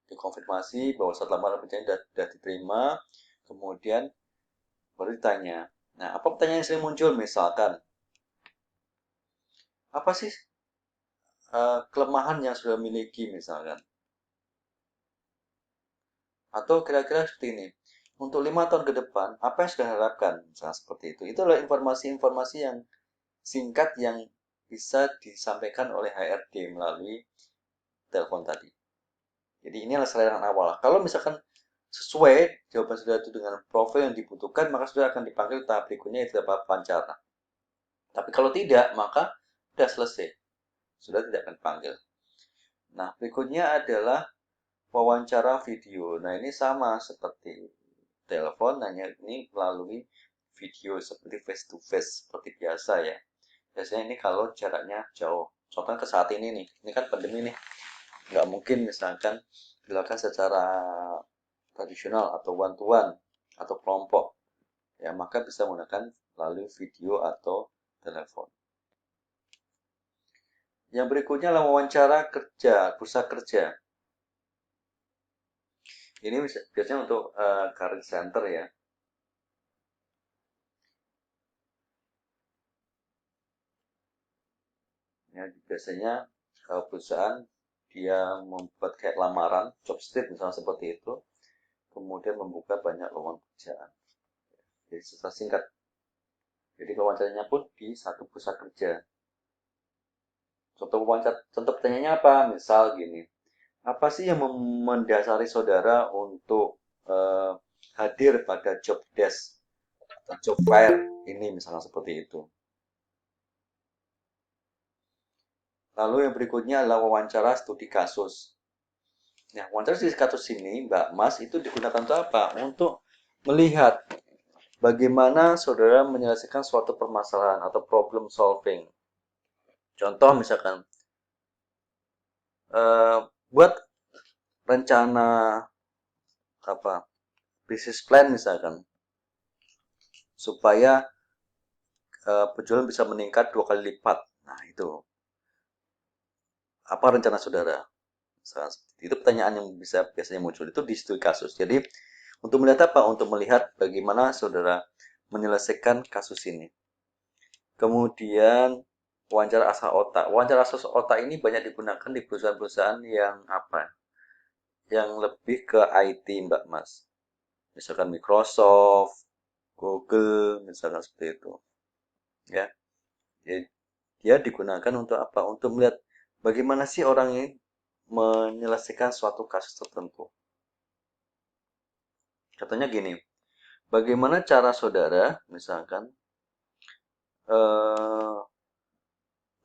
dikonfirmasi bahwa saat lamaran pekerjaan sudah diterima, kemudian baru ditanya. Nah, apa pertanyaan yang sering muncul? Misalkan, apa sih kelemahan yang sudah miliki, misalkan? Atau kira-kira seperti ini, untuk 5 tahun ke depan, apa yang sudah harapkan? Misalnya seperti itu. Itu adalah informasi-informasi yang singkat yang bisa disampaikan oleh HRD melalui telepon tadi. Jadi ini adalah saran awal. Kalau misalkan sesuai jawaban saudara itu dengan profil yang dibutuhkan, maka saudara akan dipanggil tahap berikutnya yaitu tahap wawancara. Tapi kalau tidak, maka sudah selesai. Sudah tidak akan dipanggil. Nah, berikutnya adalah wawancara video. Nah, ini sama seperti telepon, hanya ini melalui video seperti face to face seperti biasa ya. Biasanya ini kalau jaraknya jauh. Contohnya ke saat ini nih, ini kan pandemi nih, nggak mungkin misalkan dilakukan secara tradisional atau one to one atau kelompok. Ya, maka bisa menggunakan melalui video atau telepon. Yang berikutnya adalah wawancara kerja, bursa kerja. Ini biasanya untuk career center ya. Ya, biasanya perusahaan dia membuat kayak lamaran, job street misalnya seperti itu, kemudian membuka banyak lowongan pekerjaan. Jadi secara singkat. Jadi wawancaranya pun di satu pusat kerja. Contoh pertanyaannya apa? Misal gini, apa sih yang mendasari saudara untuk hadir pada job desk atau job fair ini misalnya seperti itu. Lalu yang berikutnya adalah wawancara studi kasus. Nah, wawancara studi kasus ini, Mbak Mas, itu digunakan untuk apa? Untuk melihat bagaimana saudara menyelesaikan suatu permasalahan atau problem solving. Contoh misalkan, buat rencana apa bisnis plan misalkan, supaya penjualan bisa meningkat 2 kali lipat. Nah, itu apa rencana saudara? Itu pertanyaan yang biasanya muncul itu di studi kasus. Jadi untuk melihat apa? Untuk melihat bagaimana saudara menyelesaikan kasus ini. Kemudian wawancara asal otak. Wawancara asal otak ini banyak digunakan di perusahaan-perusahaan yang apa? Yang lebih ke IT, Mbak Mas. Misalkan Microsoft, Google, misalkan seperti itu. Ya. Jadi, dia digunakan untuk apa? Untuk melihat bagaimana sih orang ini menyelesaikan suatu kasus tertentu. Contohnya gini, bagaimana cara saudara, misalkan,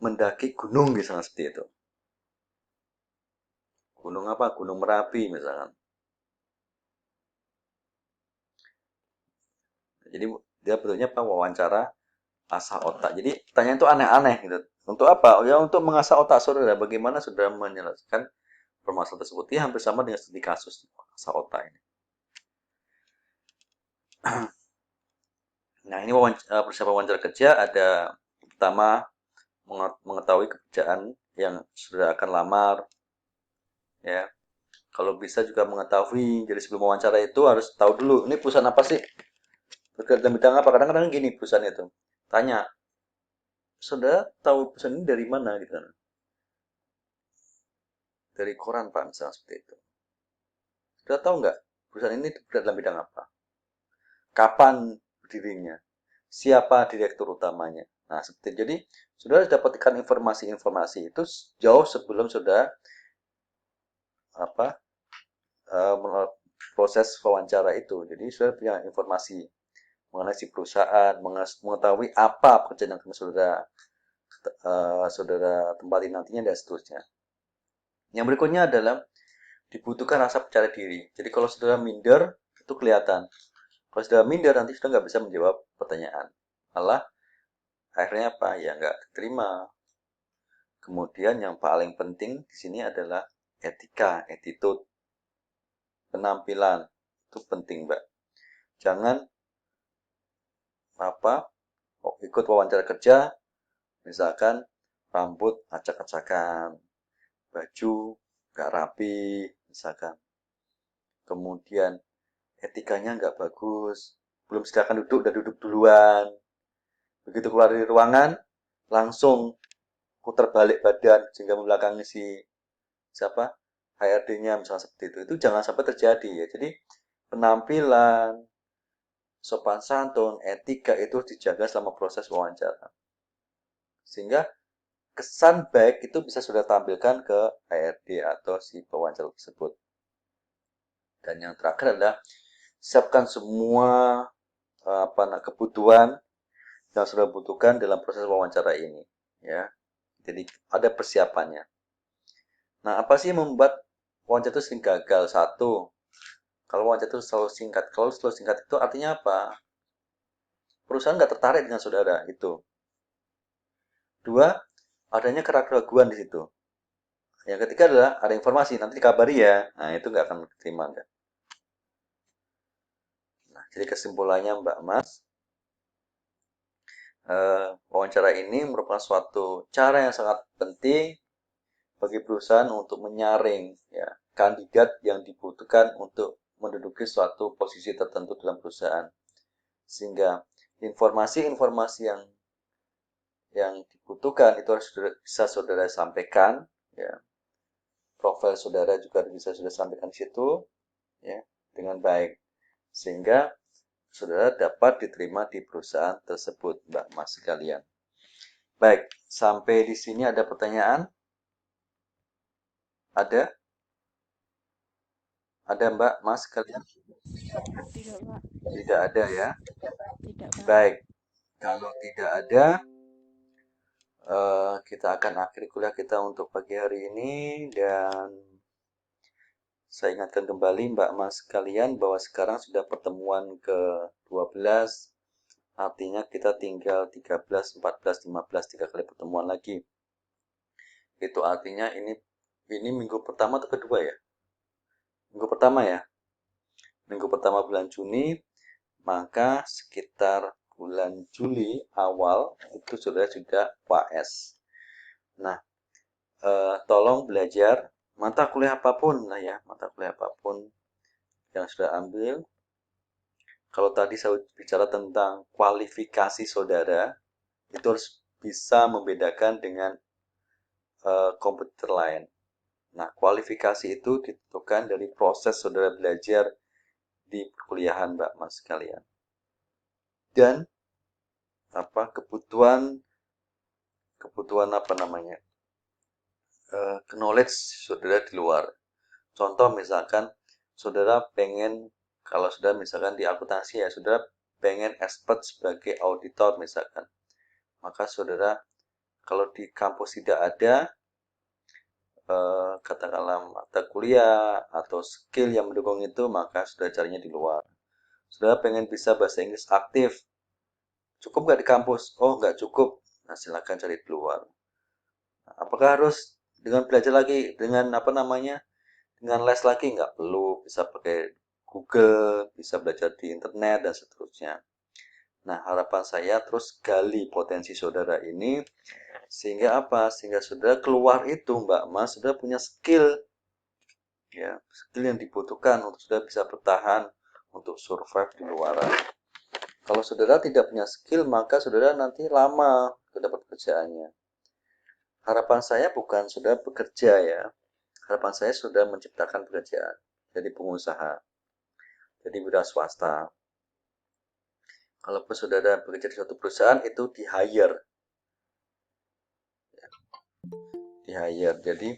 mendaki gunung misalnya seperti itu. Gunung apa? Gunung Merapi misalkan. Jadi dia bentuknya apa? Wawancara asah otak. Jadi pertanyaan itu aneh-aneh gitu. Untuk apa? Ya untuk mengasah otak saudara. Bagaimana saudara menyelesaikan permasalahan tersebut? Ya hampir sama dengan studi kasus asah otak ini. Nah, ini persiapan wawancara kerja ada pertama mengetahui pekerjaan yang sudah akan lamar, ya. Kalau bisa juga mengetahui, jadi sebelum wawancara itu harus tahu dulu ini perusahaan apa sih, bergerak dalam bidang apa. Kadang-kadang gini perusahaan itu tanya, saudara tahu perusahaan ini dari mana gitu kan? Dari koran Pak, misalnya seperti itu. Saudara tahu nggak perusahaan ini bergerak dalam bidang apa? Kapan berdirinya? Siapa direktur utamanya? Nah, seperti itu. Jadi saudara dapatkan informasi-informasi itu jauh sebelum saudara apa proses wawancara itu. Jadi sudah punya informasi mengenai si perusahaan, mengetahui apa pekerjaan yang akan saudara tempati nantinya dan seterusnya. Yang berikutnya adalah dibutuhkan rasa percaya diri. Jadi kalau saudara minder itu kelihatan. Kalau saudara minder nanti sudah nggak bisa menjawab pertanyaan. Malah akhirnya apa? Ya nggak diterima. Kemudian yang paling penting di sini adalah etika, attitude, penampilan. Itu penting, Mbak. Jangan ikut wawancara kerja, misalkan rambut acak-acakan, baju nggak rapi, misalkan. Kemudian etikanya nggak bagus, belum sediakan duduk, udah duduk duluan. Begitu keluar dari ruangan, langsung putar balik badan sehingga membelakangi siapa HRD-nya misalnya seperti itu. Itu jangan sampai terjadi ya. Jadi penampilan, sopan santun, etika itu dijaga selama proses wawancara. Sehingga kesan baik itu bisa sudah tampilkan ke HRD atau si pewawancara tersebut. Dan yang terakhir adalah siapkan semua kebutuhan yang sudah butuhkan dalam proses wawancara ini, ya. Jadi ada persiapannya. Nah, apa sih yang membuat wawancara itu sering gagal? Satu, kalau wawancara itu selalu singkat. Kalau selalu singkat itu artinya apa? Perusahaan nggak tertarik dengan saudara, itu. Dua, adanya keraguan di situ. Yang ketiga adalah ada informasi, nanti dikabari ya. Nah, itu nggak akan diterima. Enggak. Nah, jadi kesimpulannya Mbak Mas, wawancara ini merupakan suatu cara yang sangat penting bagi perusahaan untuk menyaring ya kandidat yang dibutuhkan untuk menduduki suatu posisi tertentu dalam perusahaan. Sehingga informasi-informasi yang dibutuhkan itu harus bisa saudara sampaikan, ya. Profil saudara juga bisa saudara sampaikan di situ, ya, dengan baik, sehingga saudara dapat diterima di perusahaan tersebut, Mbak Mas sekalian. Baik, sampai di sini ada pertanyaan? Ada? Ada Mbak Mas sekalian? Tidak, Pak. Tidak ada ya. Tidak, Pak. Baik, kalau tidak ada, kita akan akhiri kuliah kita untuk pagi hari ini, dan saya ingatkan kembali Mbak Mas sekalian bahwa sekarang sudah pertemuan ke-12, artinya kita tinggal 13, 14, 15, 3 kali pertemuan lagi. Itu artinya ini minggu pertama atau kedua ya? Minggu pertama ya? Minggu pertama bulan Juni, maka sekitar bulan Juli awal itu sudah UAS. Nah, tolong belajar mata kuliah apapun lah ya, mata kuliah apapun yang sudah ambil. Kalau tadi saya bicara tentang kualifikasi saudara, itu harus bisa membedakan dengan komputer lain. Nah, kualifikasi itu ditentukan dari proses saudara belajar di perkuliahan, Mbak Mas sekalian. Dan kebutuhan knowledge saudara di luar. Contoh misalkan saudara pengen, kalau saudara misalkan di akuntansi ya, saudara pengen expert sebagai auditor misalkan, maka saudara kalau di kampus tidak ada katakanlah mata kuliah atau skill yang mendukung itu, maka saudara carinya di luar. Saudara pengen bisa bahasa Inggris aktif, cukup nggak di kampus? Oh, nggak cukup. Nah, silakan cari di luar. Nah, apakah harus dengan belajar lagi dengan dengan les lagi? Nggak perlu, bisa pakai Google, bisa belajar di internet dan seterusnya. Nah, harapan saya terus gali potensi saudara ini, sehingga sehingga saudara keluar itu, Mbak Mas, saudara punya skill, ya, skill yang dibutuhkan untuk saudara bisa bertahan, untuk survive di luar. Kalau saudara tidak punya skill, maka saudara nanti lama dapat pekerjaannya. Harapan saya bukan saudara bekerja ya, harapan saya sudah menciptakan pekerjaan, jadi pengusaha, jadi wira swasta. Kalaupun saudara bekerja di suatu perusahaan, itu di-hire. Jadi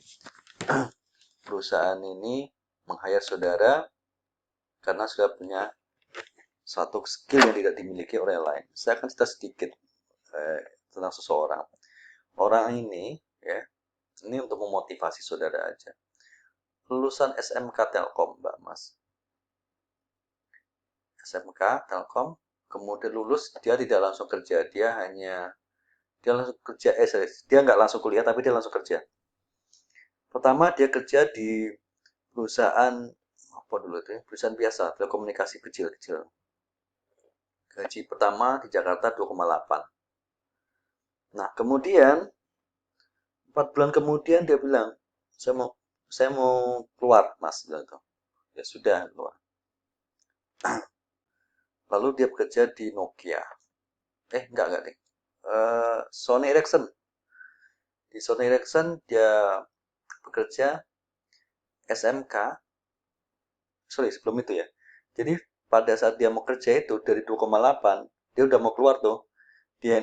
perusahaan ini meng-hire saudara karena sudah punya satu skill yang tidak dimiliki oleh lain. Saya akan cerita sedikit tentang seseorang. Orang ini, ya, ini untuk memotivasi saudara aja. Lulusan SMK Telkom, Mbak Mas. SMK Telkom, kemudian lulus, dia tidak langsung kerja, dia langsung kerja, dia nggak langsung kuliah, tapi dia langsung kerja. Pertama dia kerja di perusahaan apa dulu itu ya, perusahaan biasa, telekomunikasi kecil-kecil. Gaji pertama di Jakarta 2,8. Nah, kemudian 4 bulan kemudian dia bilang, saya mau keluar, Mas, bilang tuh. Ya sudah, keluar. Lalu dia bekerja di Nokia. Enggak deh. Sony Ericsson. Di Sony Ericsson dia bekerja SMK. Sorry, sebelum itu ya. Jadi pada saat dia mau kerja itu dari 2,8, dia udah mau keluar tuh. Dia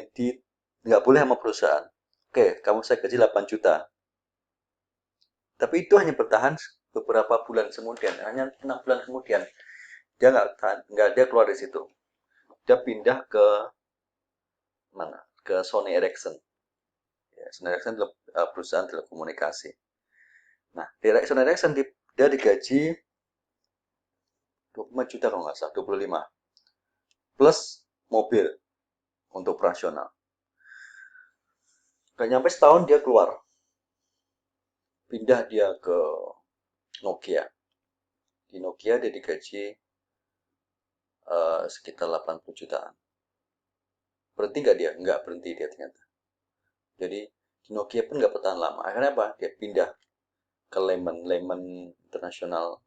nggak boleh sama perusahaan. Oke, kamu saya gaji 8 juta. Tapi itu hanya bertahan beberapa bulan kemudian, hanya 6 bulan kemudian, dia dia keluar dari situ. Dia pindah ke mana? Ke Sony Ericsson. Ya, Sony Ericsson adalah perusahaan telekomunikasi. Nah, di Sony Ericsson dia digaji 25 juta kalau nggak salah, 25. Plus mobil untuk operasional. Gak nyampe setahun dia keluar. Pindah dia ke Nokia. Di Nokia dia digaji sekitar 80 jutaan. Berhenti nggak dia? Nggak berhenti dia ternyata. Jadi di Nokia pun nggak bertahan lama. Akhirnya apa? Dia pindah ke Lehman International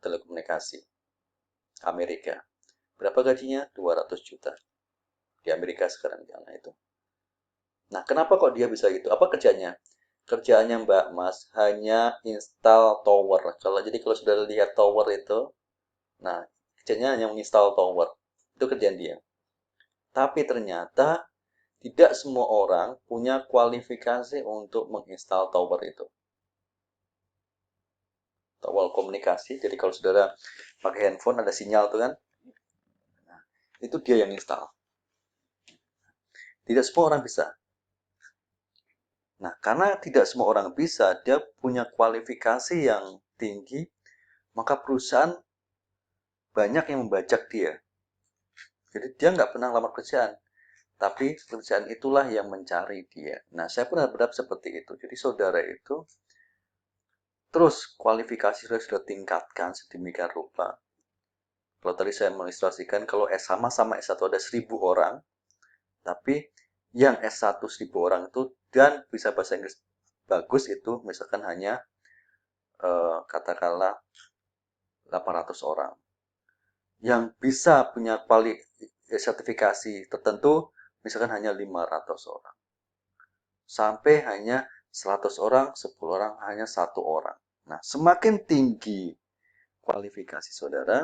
Telekomunikasi Amerika. Berapa gajinya? 200 juta. Di Amerika sekarang karena itu. Nah, kenapa kok dia bisa gitu? Apa kerjanya? Kerjaannya Mbak Mas hanya install tower. Kalau sudah lihat tower itu, nah kerjanya hanya menginstal tower. Itu kerjaan dia. Tapi ternyata tidak semua orang punya kualifikasi untuk menginstal tower itu. Tower komunikasi. Jadi kalau saudara pakai handphone ada sinyal tuh kan? Nah, itu dia yang install. Tidak semua orang bisa. Nah, karena tidak semua orang bisa, dia punya kualifikasi yang tinggi, maka perusahaan banyak yang membajak dia. Jadi dia nggak pernah lamar kerjaan, tapi pekerjaan itulah yang mencari dia. Nah, saya pun berharap seperti itu. Jadi saudara itu terus kualifikasi sudah tingkatkan sedemikian rupa. Kalau tadi saya mengilustrasikan, kalau sama-sama S1 ada 1.000 orang, tapi yang S1 1.000 orang itu dan bisa bahasa Inggris bagus itu misalkan hanya katakanlah 800 orang. Yang bisa punya sertifikasi tertentu misalkan hanya 500 orang. Sampai hanya 100 orang, 10 orang, hanya 1 orang. Nah, semakin tinggi kualifikasi saudara,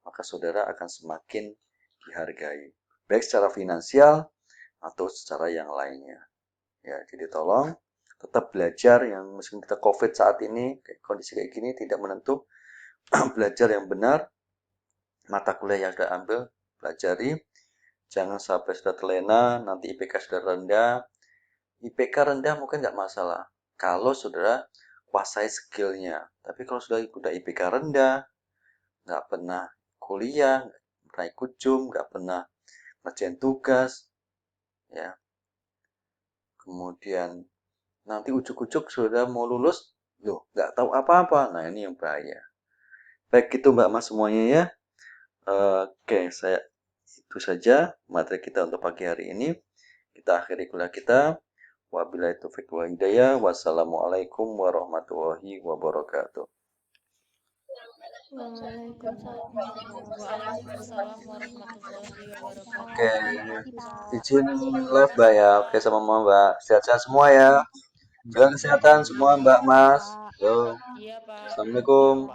maka saudara akan semakin dihargai. Baik secara finansial atau secara yang lainnya. Ya, jadi tolong tetap belajar yang meskipun kita COVID saat ini, kondisi kayak gini tidak menentu, belajar yang benar, mata kuliah yang sudah ambil, pelajari, jangan sampai sudah terlena, nanti IPK sudah rendah. IPK rendah mungkin nggak masalah, kalau saudara kuasai skillnya. Tapi kalau sudah IPK rendah, nggak pernah kuliah, nggak pernah ikut Zoom, nggak pernah ngerjain tugas, ya. Kemudian nanti ujuk-ujuk sudah mau lulus, loh nggak tahu apa-apa. Nah ini yang bahaya. Baik itu Mbak Mas semuanya ya. Oke, itu saja materi kita untuk pagi hari ini. Kita akhiri kuliah kita. Wabillahi taufiq wal hidayah. Wassalamualaikum warahmatullahi wabarakatuh. Waalaikumsalam warahmatullahi wabarakatuh. Oke, izin live Mbak ya. Oke sama Mbak. Sehat-sehat semua ya. Jaga kesehatan semua Mbak Mas. Yo. Iya, Pak. Assalamualaikum.